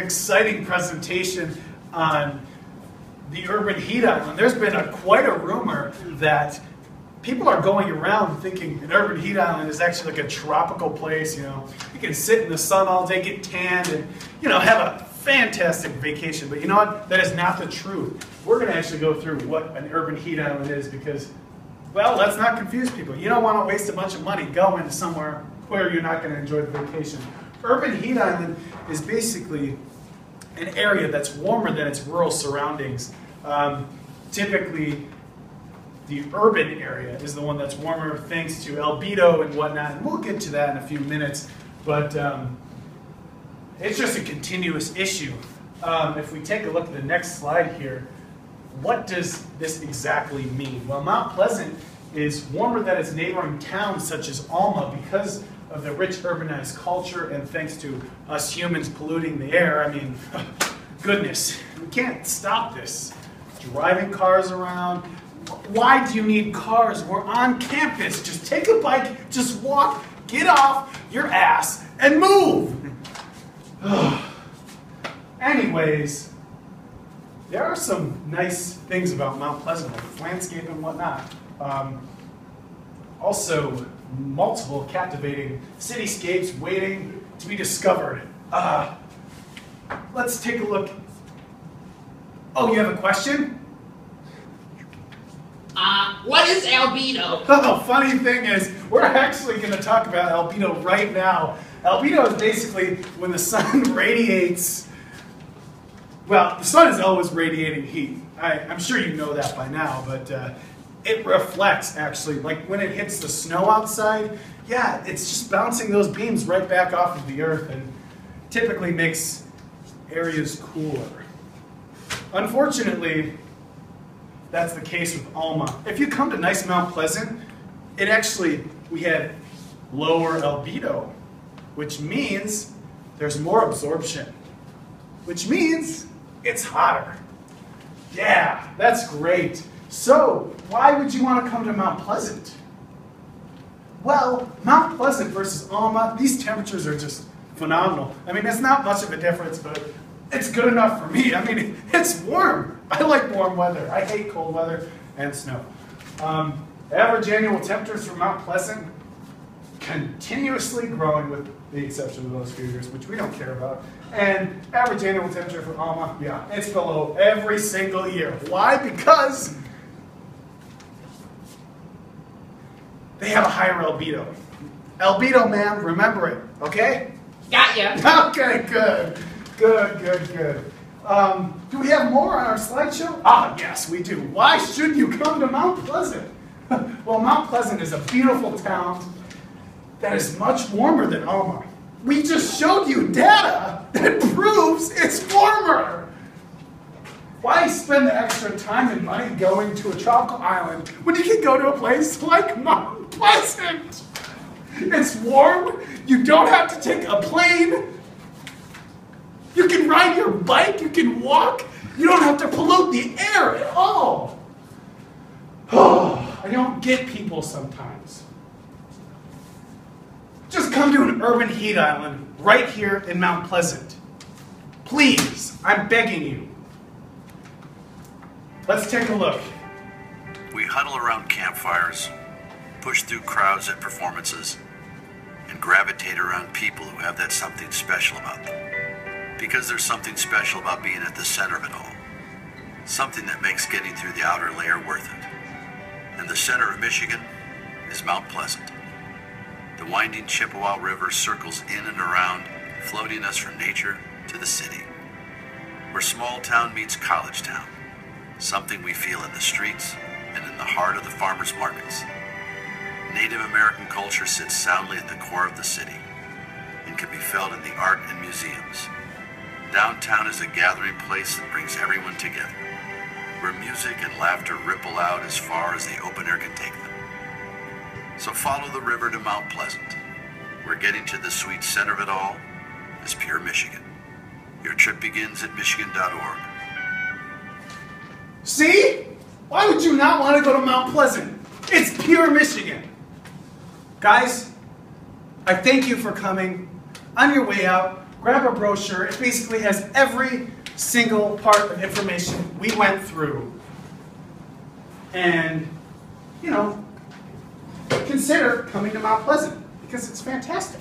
exciting presentation on the urban heat island. There's been quite a rumor that people are going around thinking an urban heat island is actually like a tropical place. You can sit in the sun all day, get tanned, and have a fantastic vacation. But you know what? That is not the truth. We're going to actually go through what an urban heat island is because, well, let's not confuse people. You don't want to waste a bunch of money going somewhere where you're not going to enjoy the vacation. Urban heat island is basically an area that's warmer than its rural surroundings. Typically, the urban area is the one that's warmer thanks to albedo and whatnot, and we'll get to that in a few minutes, but it's just a continuous issue. If we take a look at the next slide here, what does this exactly mean? Well, Mount Pleasant is warmer than its neighboring towns such as Alma because of the rich urbanized culture and thanks to us humans polluting the air. I mean, goodness, we can't stop this. Driving cars around. Why do you need cars? We're on campus. Just take a bike, just walk, get off your ass, and move. Anyways, there are some nice things about Mount Pleasant, like landscape and whatnot. Also, multiple captivating cityscapes waiting to be discovered. Let's take a look. Oh, you have a question? What is albedo? Oh, the funny thing is, we're actually going to talk about albedo right now. Albedo is basically when the sun radiates. Well, the sun is always radiating heat. I'm sure you know that by now, but it reflects, actually. Like when it hits the snow outside, yeah, it's just bouncing those beams right back off of the earth and typically makes areas cooler. Unfortunately, that's the case with Alma. If you come to nice Mount Pleasant, we had lower albedo, which means there's more absorption, which means it's hotter. Yeah, that's great. So, why would you want to come to Mount Pleasant? Well, Mount Pleasant versus Alma, these temperatures are just phenomenal. I mean, it's not much of a difference, but it's good enough for me. I mean, it's warm. I like warm weather. I hate cold weather and snow. Average annual temperatures for Mount Pleasant continuously growing with the exception of those few years, which we don't care about. And average annual temperature for Alma, yeah, it's below every single year. Why? Because they have a higher albedo. Albedo, man, remember it, okay? Got ya. Okay, good. Good. Do we have more on our slideshow? Ah, yes, we do. Why should you come to Mount Pleasant? Well, Mount Pleasant is a beautiful town that is much warmer than Alma. We just showed you data that proves it's warmer. Why spend the extra time and money going to a tropical island when you can go to a place like Mount Pleasant? It's warm. You don't have to take a plane. You can ride your bike, you can walk, you don't have to pollute the air at all. Oh, I don't get people sometimes. Just come to an urban heat island right here in Mount Pleasant. Please, I'm begging you. Let's take a look. We huddle around campfires, push through crowds at performances, and gravitate around people who have that something special about them. Because there's something special about being at the center of it all. Something that makes getting through the outer layer worth it. And the center of Michigan is Mount Pleasant. The winding Chippewa River circles in and around, floating us from nature to the city. Where small town meets college town. Something we feel in the streets and in the heart of the farmers' markets. Native American culture sits soundly at the core of the city and can be felt in the art and museums. Downtown is a gathering place that brings everyone together, where music and laughter ripple out as far as the open air can take them. So follow the river to Mount Pleasant, where getting to the sweet center of it all is pure Michigan. Your trip begins at michigan.org. See? Why would you not want to go to Mount Pleasant? It's pure Michigan. Guys, I thank you for coming. On your way out, grab a brochure. It basically has every single part of information we went through. And, you know, consider coming to Mount Pleasant because it's fantastic.